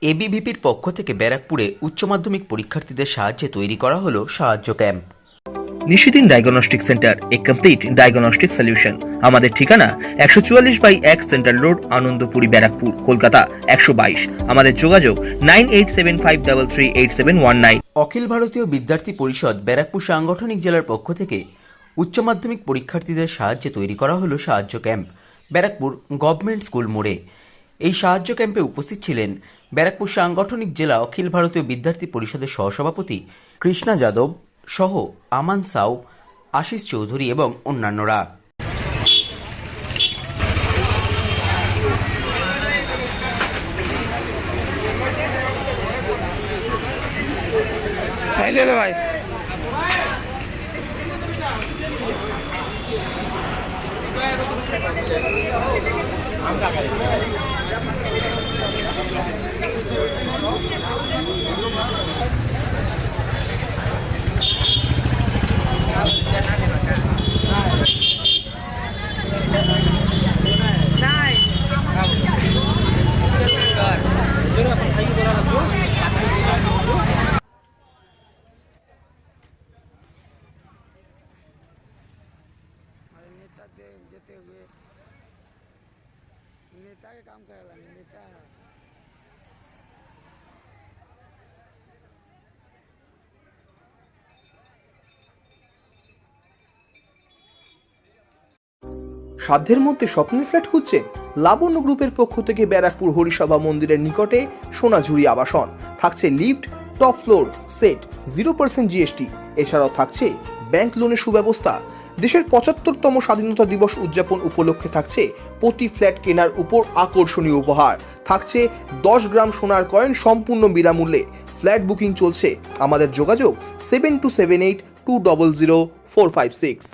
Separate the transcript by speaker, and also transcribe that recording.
Speaker 1: এবিভিপির পক্ষ থেকে ব্যারাকপুরে উচ্চ মাধ্যমিক পরীক্ষার্থীদের সাহায্যে তৈরি করা হলো সাহায্য ক্যাম্প।
Speaker 2: নিশিদিন ডায়াগনস্টিক সেন্টার, এ কমপ্লিট ডায়াগনস্টিক সলিউশন। আমাদের ঠিকানা 144/1 সেন্ট্রাল রোড, আনন্দপুরি, ব্যারাকপুর, কলকাতা 122। আমাদের যোগাযোগ 9875338719।
Speaker 1: অখিল ভারতীয় বিদ্যার্থী পরিষদ ব্যারাকপুর সাংগঠনিক জেলার পক্ষ থেকে উচ্চ মাধ্যমিক পরীক্ষার্থীদের সাহায্যে তৈরি করা হলো সাহায্য ক্যাম্প ব্যারাকপুর গভর্নমেন্ট স্কুল মোড়ে। এই সাহায্য ক্যাম্পে উপস্থিত ছিলেন ব্যারাকপুর সাংগঠনিক জেলা অখিল ভারতীয় বিদ্যার্থী পরিষদের সহসভাপতি কৃষ্ণা যাদব সহ আমান সাউ, আশিস চৌধুরী এবং অন্যান্যরা।
Speaker 3: ভাই नेता देते हुए नेता के काम करेला नेता
Speaker 2: সাধ্যের মধ্যে স্বপ্নের ফ্ল্যাট খুঁজছেন? লাবণ্য গ্রুপের পক্ষ থেকে ব্যারাকপুর হরিসভা মন্দিরের নিকটে সোনাঝুরি আবাসন। থাকছে lift, top floor, set, 0% GST. এছাড়াও থাকছে ব্যাংক লোনের সুব্যবস্থা। দেশের 75তম স্বাধীনতা দিবস উদযাপন উপলক্ষে থাকছে প্রতি ফ্ল্যাট কেনার উপর আকর্ষণীয় উপহার। থাকছে 10 গ্রাম সোনার কয়েন সম্পূর্ণ বিনামূল্যে। ফ্ল্যাট বুকিং চলছে। আমাদের যোগাযোগ 7278200456।